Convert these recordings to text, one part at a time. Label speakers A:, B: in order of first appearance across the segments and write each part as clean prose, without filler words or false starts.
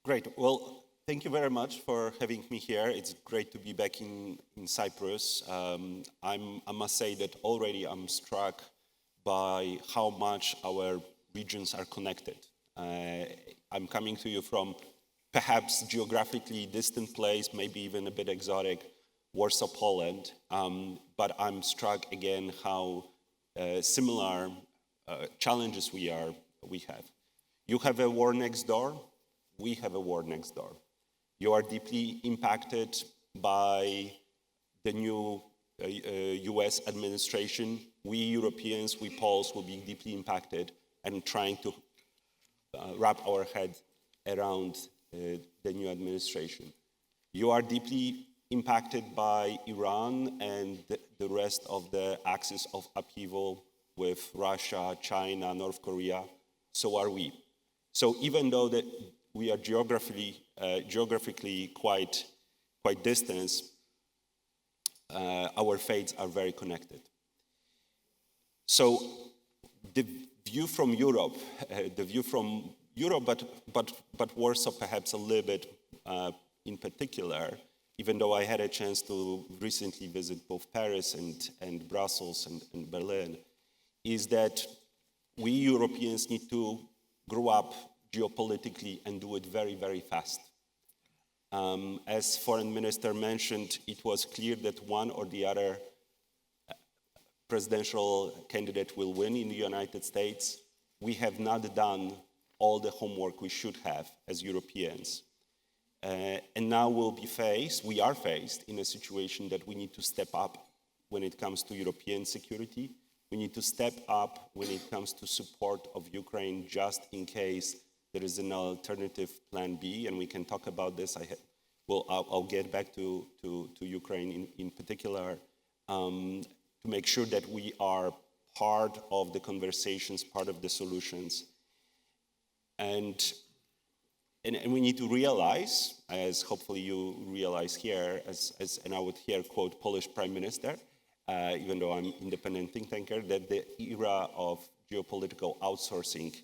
A: Great. Well, thank you very much for having me here. It's great to be back in Cyprus. I must say that already I'm struck by how much our regions are connected. I'm coming to you from perhaps geographically distant place, maybe even a bit exotic, Warsaw, Poland. But I'm struck again how similar challenges we have. You have a war next door. We have a war next door. You are deeply impacted by the new US administration. We Europeans, we Poles will be deeply impacted and trying to wrap our head around the new administration. You are deeply impacted by Iran and the rest of the axis of upheaval with Russia, China, North Korea. So are we. So even though that we are geographically quite distant, our fates are very connected. So the view from Europe, but Warsaw perhaps a little bit in particular, even though I had a chance to recently visit both Paris and Brussels and Berlin, is that we Europeans need to grow up geopolitically and do it very, very fast. As Foreign Minister mentioned, it was clear that one or the other presidential candidate will win in the United States. We have not done all the homework we should have as Europeans. And now we are faced in a situation that we need to step up when it comes to European security. We need to step up when it comes to support of Ukraine just in case there is an alternative plan B, and we can talk about this. I'll get back to Ukraine in particular to make sure that we are part of the conversations, part of the solutions. And we need to realize, as hopefully you realize here, and I would here quote Polish Prime Minister, even though I'm independent think tanker, that the era of geopolitical outsourcing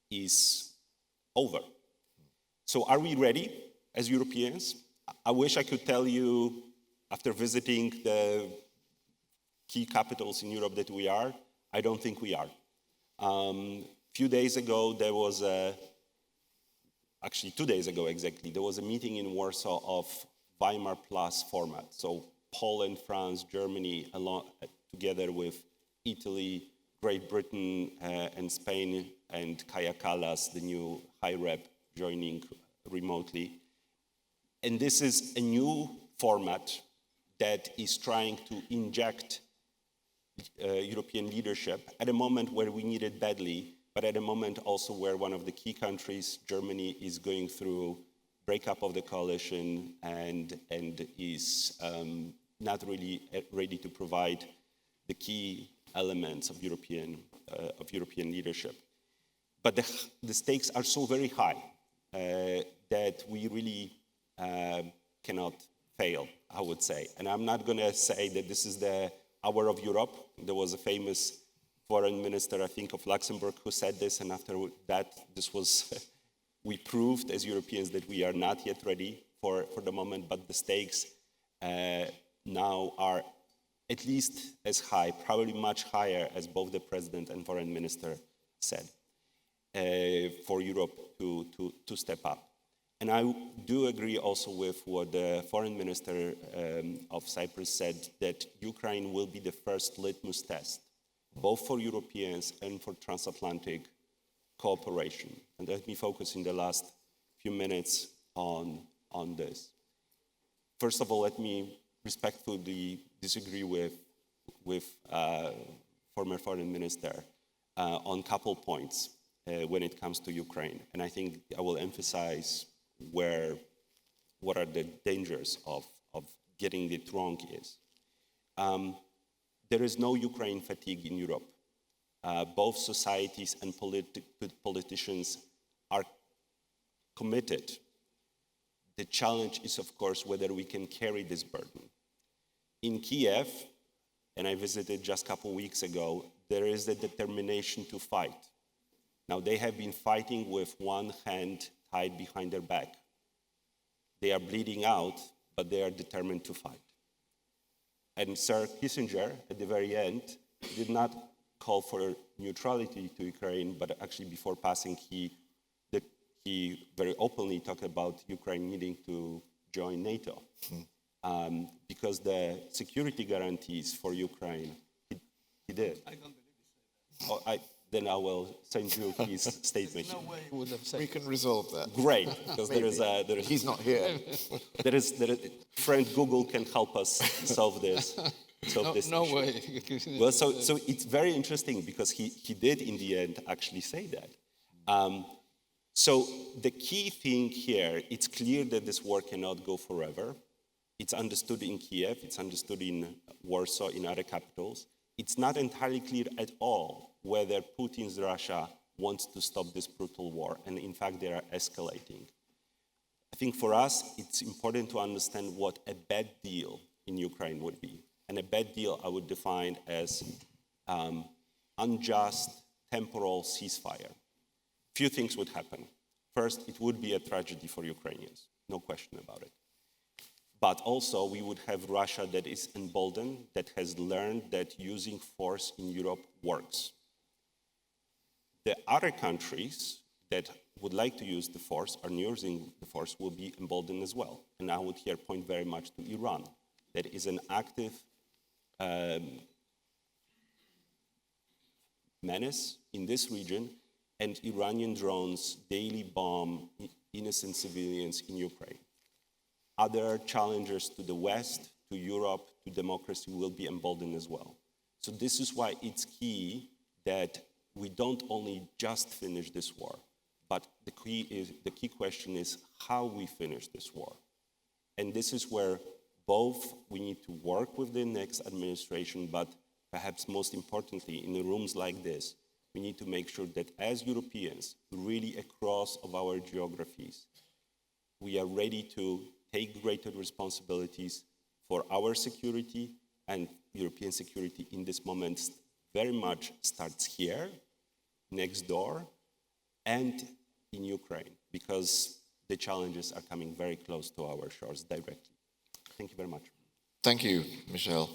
A: is over. So are we ready as Europeans? I wish I could tell you, after visiting the key capitals in Europe, that we are. I don't think we are. Few days ago, there was actually 2 days ago exactly, there was a meeting in Warsaw of Weimar Plus format. So Poland, France, Germany, together with Italy, Great Britain, and Spain, and Kaja Kallas, the new high rep, joining remotely. And this is a new format that is trying to inject European leadership at a moment where we need it badly, but at a moment also where one of the key countries, Germany, is going through breakup of the coalition and is not really ready to provide the key elements of European leadership. But the stakes are so very high that we really cannot fail, I would say. And I'm not going to say that this is the hour of Europe. There was a famous foreign minister, I think, of Luxembourg, who said this, and after that, we proved as Europeans that we are not yet ready for the moment, but the stakes now are at least as high, probably much higher, as both the president and foreign minister said, for Europe to step up. And I do agree also with what the foreign minister of Cyprus said, that Ukraine will be the first litmus test, both for Europeans and for transatlantic cooperation. And let me focus in the last few minutes on this. First of all, let me respectfully disagree with former foreign minister on a couple points when it comes to Ukraine. And I think I will emphasize what are the dangers of getting it wrong is. There is no Ukraine fatigue in Europe. Both societies and politicians are committed. The challenge is, of course, whether we can carry this burden. In Kiev, and I visited just a couple weeks ago, there is a determination to fight. Now, they have been fighting with one hand tied behind their back. They are bleeding out, but they are determined to fight. And Sir Kissinger, at the very end, did not call for neutrality to Ukraine, but actually before passing, he very openly talked about Ukraine needing to join NATO. Because the security guarantees for Ukraine, he did.
B: I don't believe he said that.
A: Then I will send you his statement.
B: No way he would have said
C: We can resolve that.
A: Great, because there is
C: He's not here.
A: there is friend Google can help us solve this.
B: no
A: issue.
B: way.
A: Well, so it's very interesting because he did in the end actually say that. So the key thing here, it's clear that this war cannot go forever. It's understood in Kiev, it's understood in Warsaw, in other capitals. It's not entirely clear at all whether Putin's Russia wants to stop this brutal war, and in fact they are escalating. I think for us, it's important to understand what a bad deal in Ukraine would be. And a bad deal I would define as unjust temporal ceasefire. Few things would happen. First, it would be a tragedy for Ukrainians, no question about it. But also, we would have Russia that is emboldened, that has learned that using force in Europe works. The other countries that would like to use the force or using the force will be emboldened as well. And I would here point very much to Iran, that is an active menace in this region, and Iranian drones daily bomb innocent civilians in Ukraine. Other challengers to the West, to Europe, to democracy will be emboldened as well. So this is why it's key that we don't only just finish this war, but the key question is how we finish this war. And this is where both we need to work with the next administration, but perhaps most importantly, in the rooms like this, we need to make sure that as Europeans, really across of our geographies, we are ready to take greater responsibilities for our security, and European security in this moment very much starts here, next door, and in Ukraine, because the challenges are coming very close to our shores directly. Thank you very much.
C: Thank you, Michel.